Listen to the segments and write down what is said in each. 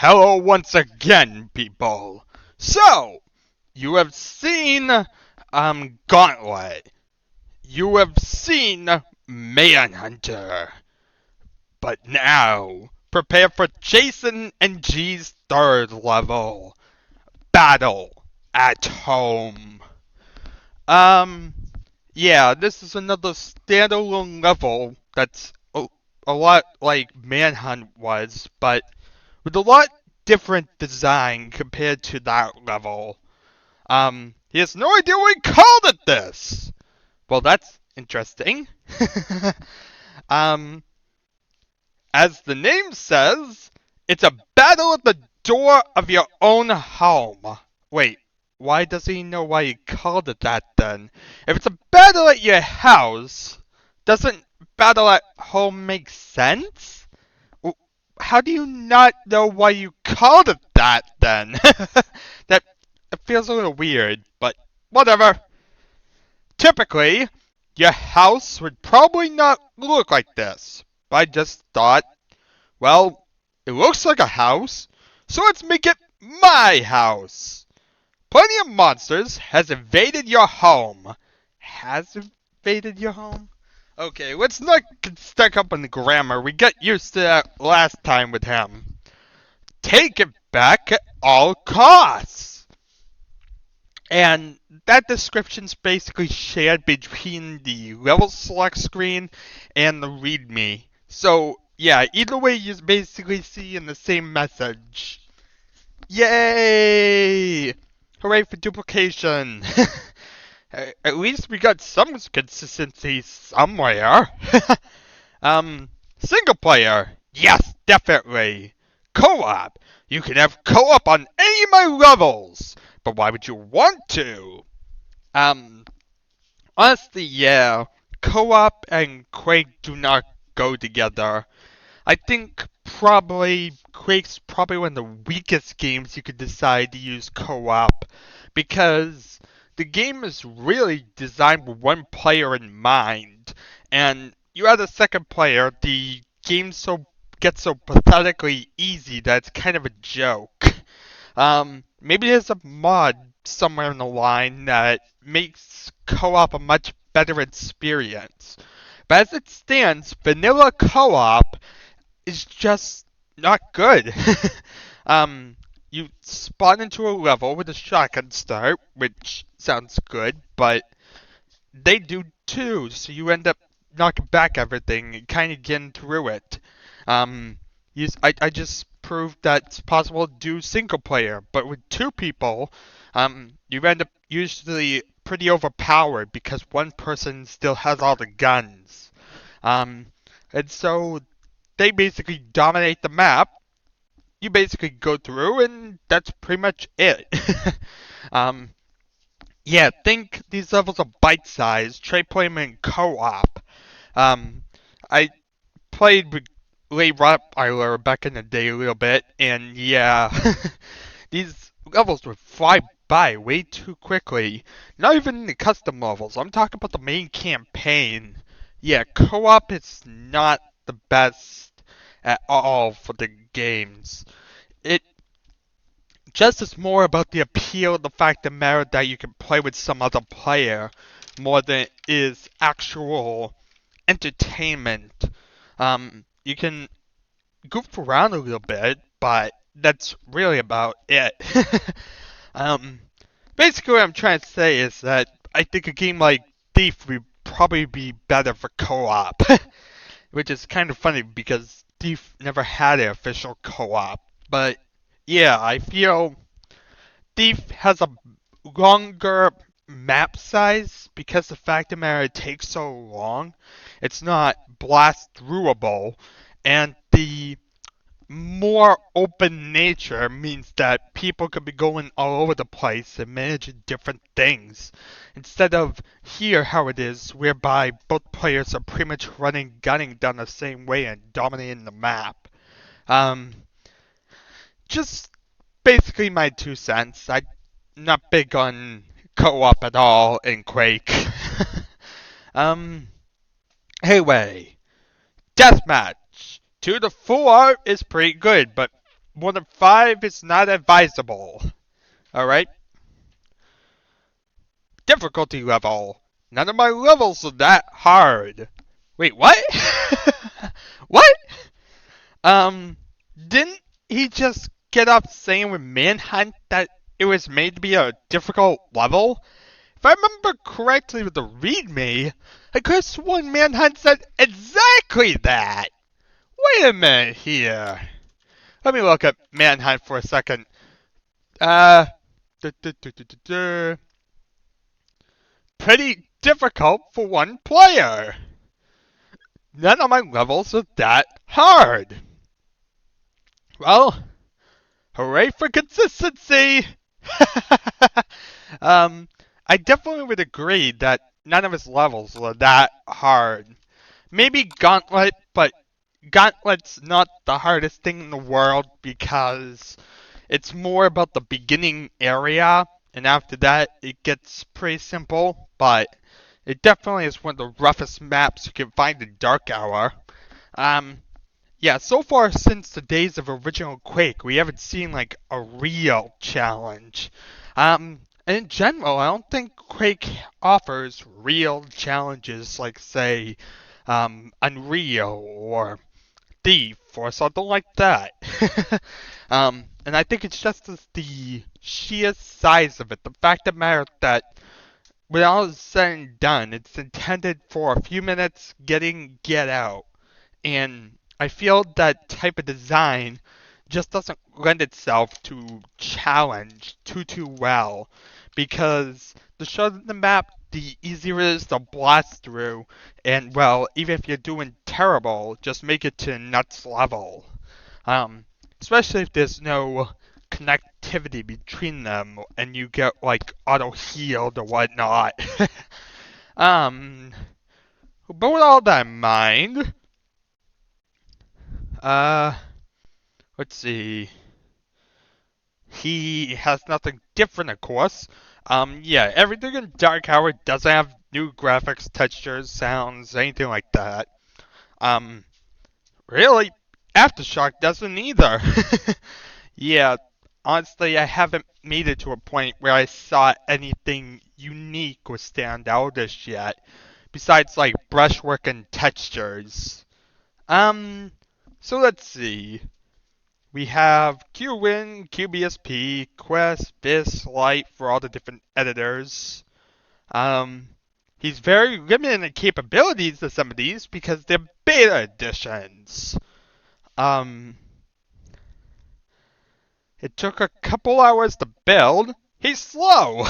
Hello once again, people. So, you have seen Gauntlet. You have seen Manhunter. But now, prepare for Jason and G's third level. Battle at Home. Um, yeah, this is another standalone level that's a lot like Manhunt was, but with a lot different design compared to that level. He has no idea what he called it this. Well, that's interesting. um, as the name says, it's a battle at the door of your own home. Wait, why does he know why he called it that then? If it's a battle at your house, doesn't battle at home make sense? How do you not know why you called it that then? That it feels a little weird, but whatever. Typically, your house would probably not look like this. But I just thought, well, it looks like a house, so let's make it my house. Plenty of monsters has invaded your home. Has invaded your home? Okay, let's not get stuck up on the grammar. We got used to that last time with him. Take it back at all costs. And that description's basically shared between the level select screen and the readme. So, yeah, either way you basically see in the same message. Yay! Hooray for duplication! At least we got some consistency somewhere. Single player. Yes, definitely. Co-op. You can have co-op on any of my levels. But why would you want to? Honestly, yeah. Co-op and Quake do not go together. I think probably Quake's probably one of the weakest games you could decide to use co-op because the game is really designed with one player in mind, and you add a second player, the game gets so pathetically easy that it's kind of a joke. Maybe there's a mod somewhere in the line that makes co-op a much better experience. But as it stands, vanilla co-op is just not good. You spawn into a level with a shotgun start, which sounds good, but they do too, so you end up knocking back everything and kind of getting through it. I just proved that it's possible to do single player, but with two people, you end up usually pretty overpowered because one person still has all the guns. And so they basically dominate the map. You basically go through, and that's pretty much it. Yeah, think these levels are bite-sized. Try playing them in co-op. I played with Ray Rottweiler back in the day a little bit, and yeah, these levels would fly by way too quickly. Not even the custom levels. I'm talking about the main campaign. Yeah, co-op is not the best at all for the games. It just is more about the appeal of the fact of the matter that you can play with some other player more than it is actual entertainment. You can goof around a little bit, but that's really about it. um, Basically what I'm trying to say is that I think a game like Thief would probably be better for co-op. Which is kind of funny because Thief never had an official co-op. But yeah, I feel Thief has a longer map size because the fact of the matter it takes so long. It's not blast throughable, and the more open nature means that people could be going all over the place and managing different things. Instead of here how it is, whereby both players are pretty much gunning down the same way and dominating the map. Um, just basically my 2 cents. I'm not big on co-op at all in Quake. um, anyway, deathmatch. 2 to 4 is pretty good, but more than 5 is not advisable. Alright? Difficulty level. None of my levels are that hard. Wait, what? What? Didn't he just get off saying with Manhunt that it was made to be a difficult level? If I remember correctly with the readme, I could have sworn Manhunt said exactly that. Wait a minute here. Let me look at Manhunt for a second. Uh, pretty difficult for one player. None of my levels are that hard. Well, hooray for consistency! I definitely would agree that none of his levels are that hard. Maybe Gauntlet, but Gauntlet's not the hardest thing in the world because it's more about the beginning area, and after that it gets pretty simple, but it definitely is one of the roughest maps you can find in Dark Hour. Yeah, so far since the days of original Quake, we haven't seen like a real challenge. In general, I don't think Quake offers real challenges like, say, Unreal or Thief or something like that. And I think it's just the sheer size of it. The fact of the matter that when all is said and done, it's intended for a few minutes get out. And I feel that type of design just doesn't lend itself to challenge too well, because the shorter the map, the easier it is to blast through, and well, even if you're doing terrible, just make it to nuts level. Um, Especially if there's no connectivity between them and you get like auto healed or whatnot. um, but with all that in mind, uh, let's see. He has nothing different, of course. Yeah, everything in Dark Hour doesn't have new graphics, textures, sounds, anything like that. Um, really, Aftershock doesn't either. Yeah, honestly, I haven't made it to a point where I saw anything unique or stand out as yet, besides like brushwork and textures. Um, so let's see. We have QWin, QBSP, Quest, Vis, Light for all the different editors. Um, he's very limited in capabilities to some of these because they're beta editions. Um, it took a couple hours to build. He's slow.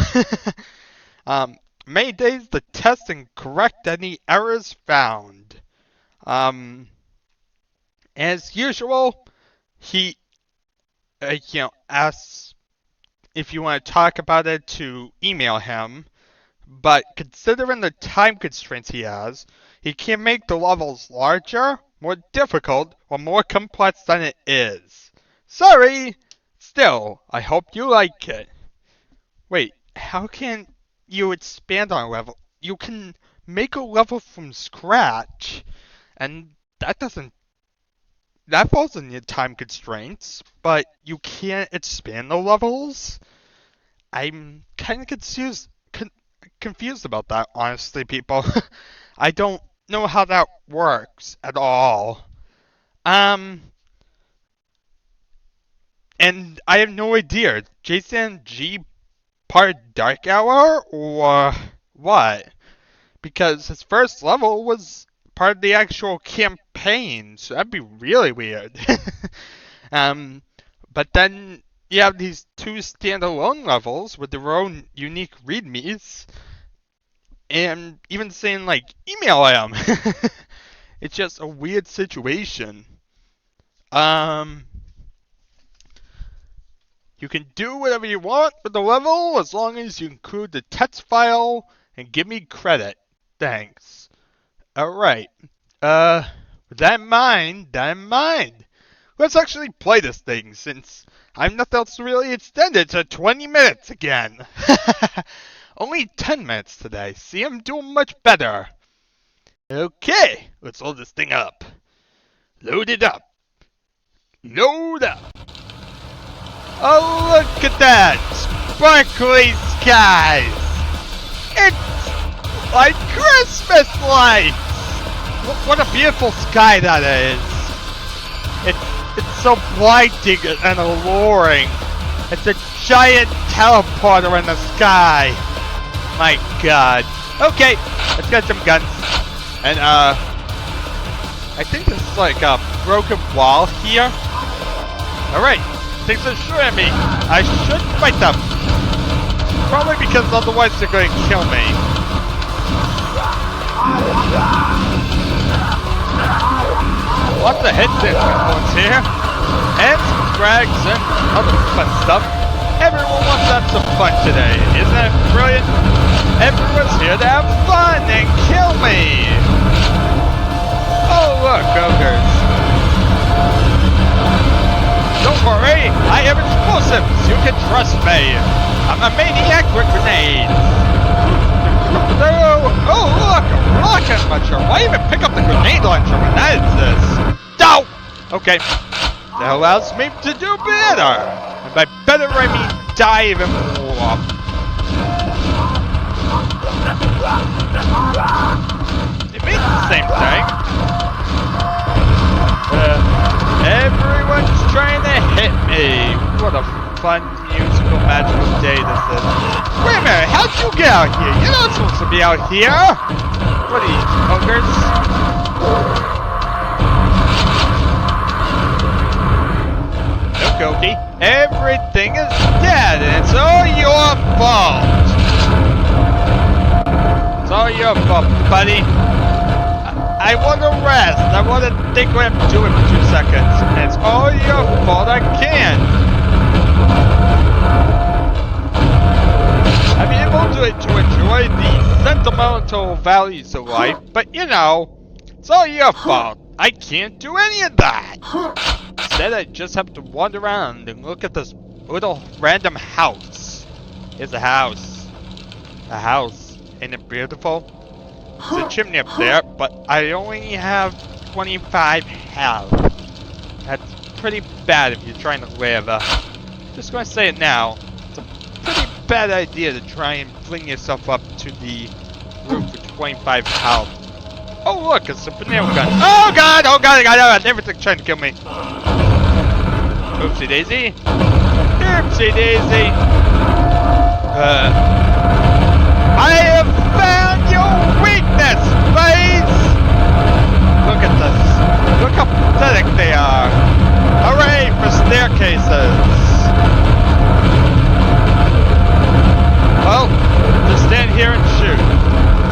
Many days to test and correct any errors found. As usual, he asks if you want to talk about it to email him, but considering the time constraints he has, he can make the levels larger, more difficult, or more complex than it is. Sorry! Still, I hope you like it. Wait, how can you expand on a level? You can make a level from scratch, and that falls in your time constraints, but you can't expand the levels? I'm kind of confused about that, honestly, people. I don't know how that works at all. Um, and I have no idea. Jason G part Dark Hour or what? Because his first level was part of the actual campaign, so that'd be really weird. um, but then you have these two standalone levels with their own unique readmes, and even saying like email him. It's just a weird situation. Um, you can do whatever you want with the level as long as you include the text file and give me credit. Thanks. Alright. With that in mind, let's actually play this thing since I'm nothing else to really extend it to 20 minutes again. Only 10 minutes today. See, I'm doing much better. Okay, let's load this thing up. Load it up. Load up. Oh, look at that! Sparkly skies! It's like Christmas lights! What a beautiful sky that is! It's so blinding and alluring. It's a giant teleporter in the sky. My God. Okay, let's get some guns. And I think there's like a broken wall here. Alright, things are shooting at me. I should fight them. Probably because otherwise they're going to kill me. Lots of hits and ones here. And some frags and other fun stuff. Everyone wants to have some fun today. Isn't that brilliant? Everyone's here to have fun and kill me. Oh look, ogres. Don't worry, I have explosives. You can trust me. I'm a maniac with grenades. Oh look, a rocket launcher. Why even pick up the grenade launcher when that exists? No! Okay. That allows me to do better. And by better I mean die even more. It means the same thing. Everyone's trying to hit me. What a fun, musical, magical day this is. Wait a minute, how'd you get out here? You're not supposed to be out here. What are you, ogres? Okay, everything is dead, and it's all your fault. It's all your fault, buddy. I want to rest. I want to think what I'm doing for 2 seconds. And it's all your fault again. I'm able to enjoy the sentimental values of life, but you know, it's all your fault. I can't do any of that. Instead, I just have to wander around and look at this little random house. Here's a house. A house. Isn't it beautiful? There's a chimney up there, but I only have 25 health. That's pretty bad if you're trying to live. Just gonna say it now. It's a pretty bad idea to try and fling yourself up to the roof with 25 health. Oh look, it's a banana gun. Oh god, oh god, oh god, everything's trying to kill me. Oopsie daisy. Oopsie daisy. I have found your weakness, please! Look at this. Look how pathetic they are. Hooray for staircases. Well, just stand here and shoot.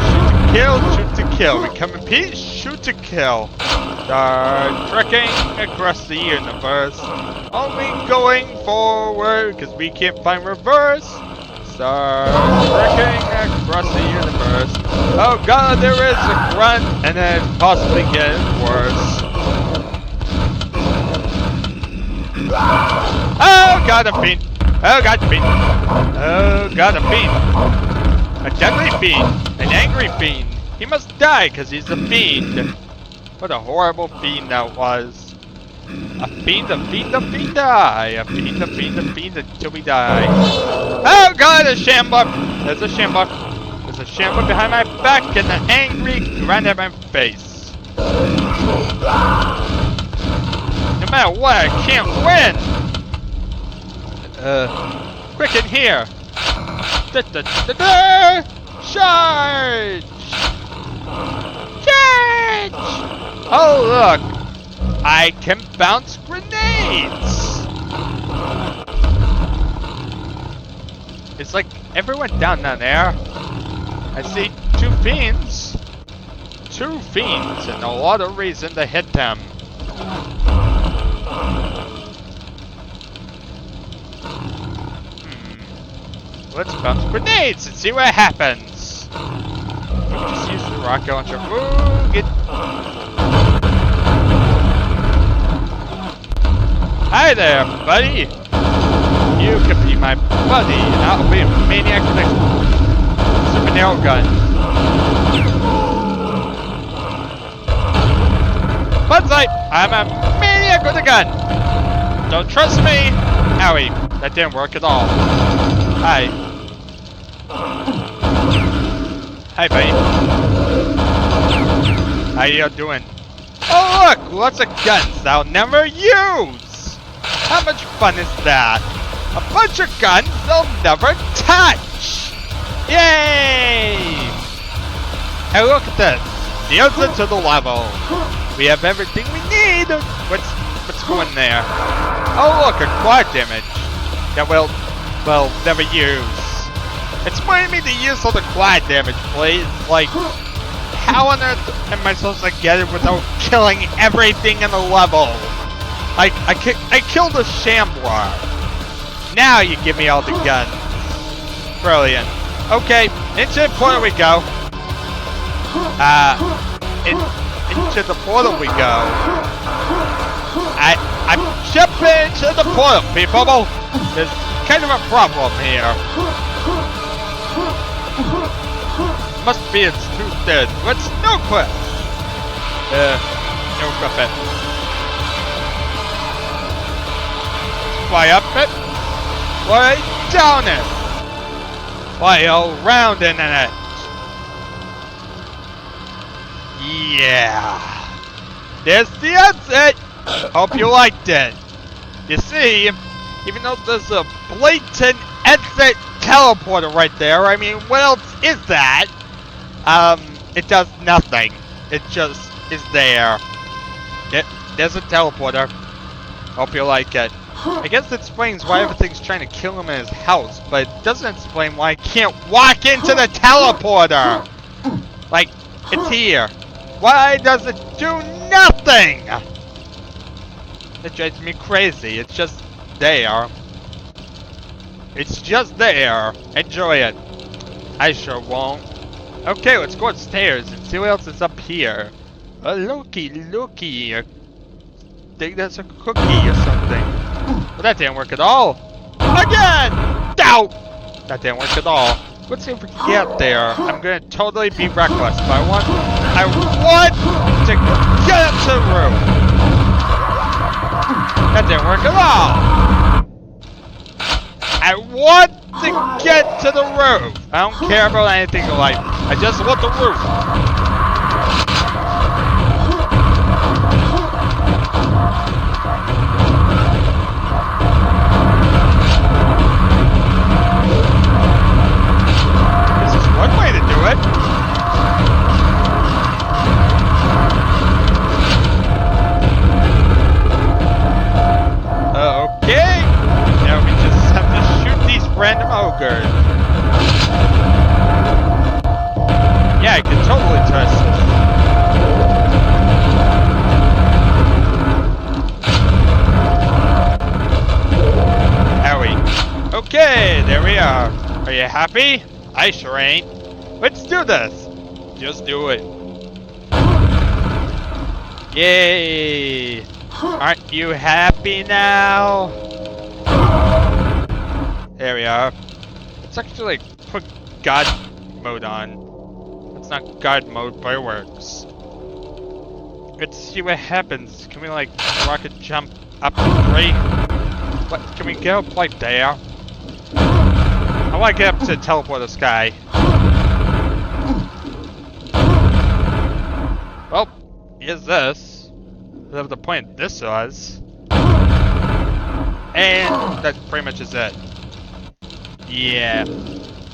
Shoot to kill, shoot to kill. We come in peace, shoot to kill. Start trekking across the universe. Only going forward, because we can't find reverse. Start trekking across the universe. Oh god, there is a grunt, and then possibly get worse. Oh god, a fiend. Oh god, fiend. Oh god, a fiend. A deadly fiend. An angry fiend. He must die because he's a fiend. What a horrible fiend that was. A fiend, a fiend, a fiend die. A fiend, a fiend, a fiend until we die. Oh god, a shambler. There's a shambler. There's a shambler behind my back and an angry grunt at my face. No matter what, I can't win. Quick in here. Charge! Charge! Oh look. I can bounce grenades! It's like everyone down there. I see 2 fiends. 2 fiends and a lot of reason to hit them. Let's bounce grenades and see what happens. We'll just use the rocket launcher. Ooh, get... Hi there, buddy! You can be my buddy, and I'll be a maniac with a super nail gun. Bud light! I'm a maniac with a gun! Don't trust me! Owie. That didn't work at all. Hi. Hi, buddy. How you doing? Oh, look! Lots of guns I'll never use! How much fun is that? A bunch of guns I'll never touch! Yay! Hey, look at this. The answer to the level. We have everything we need. What's going there? Oh, look, a quad damage. That we'll never use. Explain me the use of the quad damage, please. Like, how on earth am I supposed to get it without killing everything in the level? Like, I killed a Shambler. Now you give me all the guns. Brilliant. Okay, into the portal we go. Into the portal we go. I'm jumping into the portal, people. There's kind of a problem here. Must be it's too dead. Let's no clip. No clip it. Fly up it. Fly down it. Fly all round in it. Yeah. There's the exit. Hope you liked it. You see, even though there's a blatant exit teleporter right there, I mean, what else is that? It does nothing. It just is there. There's a teleporter. Hope you like it. I guess it explains why everything's trying to kill him in his house, but it doesn't explain why I can't walk into the teleporter! Like, it's here. Why does it do nothing? It drives me crazy. It's just there. It's just there. Enjoy it. I sure won't. Okay, let's go upstairs and see what else is up here. Looky. I think that's a cookie or something. Well, that didn't work at all. Again! Ow! That didn't work at all. Let's see if we can get there. I'm gonna totally be reckless, but I want to get up to the roof. That didn't work at all. I want to get to the roof. I don't care about anything in life. I just want the roof. This is one way to do it. Okay. Now we just have to shoot these random ogres. Yeah, I can totally trust this. Owie. Okay, there we are. Are you happy? I sure ain't. Let's do this. Just do it. Yay. Aren't you happy now? There we are. Let's actually put God mode on. It's not God mode, but it works. Let's see what happens. Can we like rocket jump up the tree? What? Can we get up like there? I want to get up to the teleporter sky. Well, here's this. Whatever the point this was. And that pretty much is it. Yeah.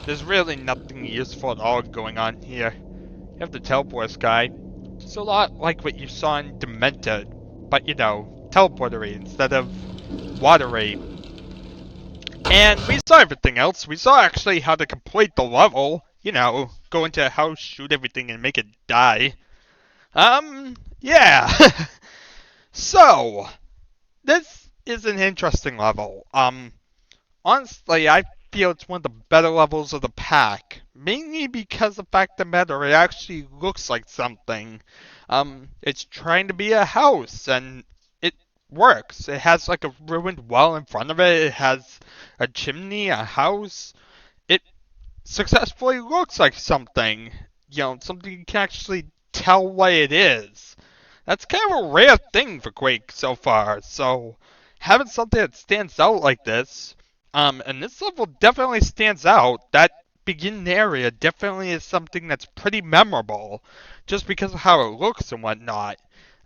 There's really nothing useful at all going on here. You have the teleporter sky. It's a lot like what you saw in Demented. But you know, teleportery instead of watery. And we saw everything else. We saw actually how to complete the level. You know, go into a house, shoot everything, and make it die. Yeah. So, this is an interesting level. Honestly, I feel it's one of the better levels of the pack. Mainly because the fact of the matter, it actually looks like something. It's trying to be a house, and it works. It has like a ruined well in front of it. It has a chimney, a house. It successfully looks like something. You know, something you can actually tell what it is. That's kind of a rare thing for Quake so far, so having something that stands out like this, And this level definitely stands out. That beginning area definitely is something that's pretty memorable, just because of how it looks and whatnot.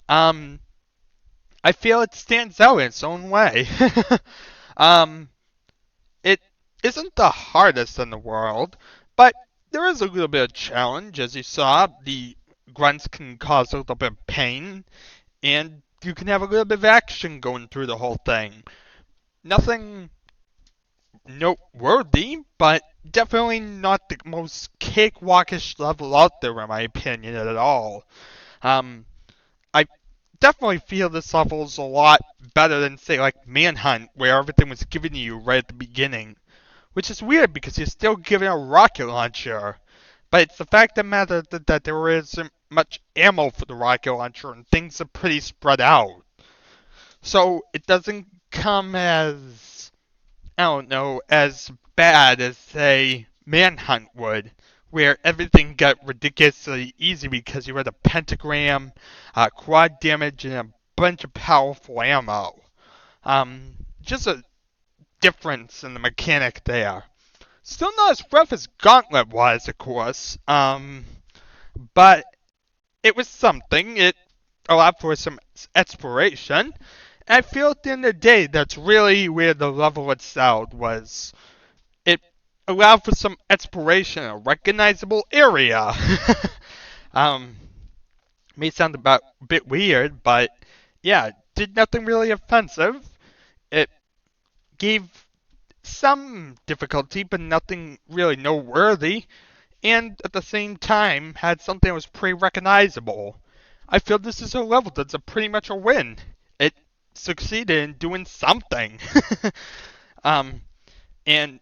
Um, I feel it stands out in its own way. um, it isn't the hardest in the world, but there is a little bit of challenge. As you saw, the grunts can cause a little bit of pain, and you can have a little bit of action going through the whole thing. Nothing noteworthy, but definitely not the most cakewalkish level out there, in my opinion, at all. Um, I definitely feel this level's a lot better than, say, like Manhunt, where everything was given to you right at the beginning. Which is weird because you're still given a rocket launcher. But it's the fact of the matter that there isn't much ammo for the rocket launcher and things are pretty spread out. So it doesn't come as, I don't know, as bad as, say, Manhunt would, where everything got ridiculously easy because you had a pentagram, quad damage, and a bunch of powerful ammo. Just a difference in the mechanic there. Still not as rough as Gauntlet was, of course, but it was something. It allowed for some exploration. And I feel at the end of the day, that's really where the level excelled was. It allowed for some exploration in a recognizable area. um, may sound about a bit weird, but yeah, it did nothing really offensive. It gave some difficulty, but nothing really noteworthy, and at the same time had something that was pretty recognizable. I feel this is a level that's pretty much a win. It succeeded in doing something. um, and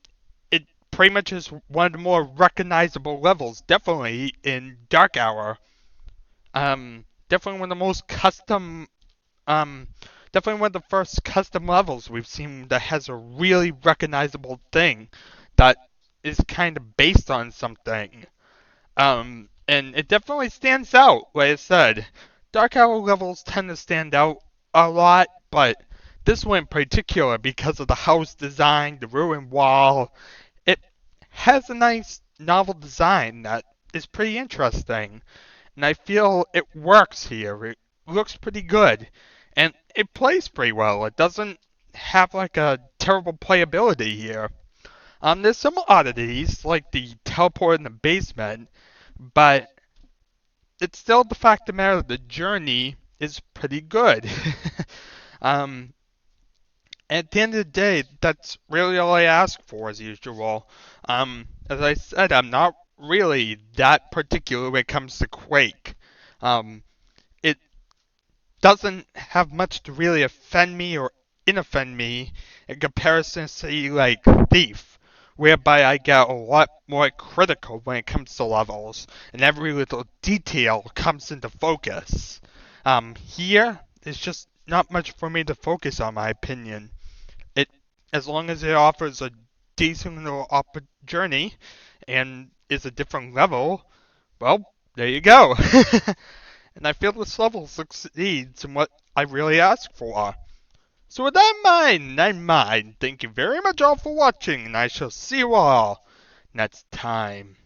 it pretty much is one of the more recognizable levels, definitely in Dark Hour. Definitely one of the most custom, um, definitely one of the first custom levels we've seen that has a really recognizable thing that is kind of based on something. And it definitely stands out, like I said. Dark Hour levels tend to stand out a lot, but this one in particular, because of the house design, the ruined wall, it has a nice novel design that is pretty interesting. And I feel it works here. It looks pretty good. And it plays pretty well. It doesn't have like a terrible playability here. There's some oddities, like the teleport in the basement, but it's still the fact of the matter the journey is pretty good. um, at the end of the day, that's really all I ask for, as usual. As I said, I'm not really that particular when it comes to Quake. It doesn't have much to really offend me or inoffend me in comparison to, say, like Thief, whereby I get a lot more critical when it comes to levels, and every little detail comes into focus. Here, there's just not much for me to focus on, my opinion. It, as long as it offers a decent little journey and is a different level, well, there you go. And I feel this level succeeds in what I really ask for. So with that in mind, thank you very much all for watching, and I shall see you all next time.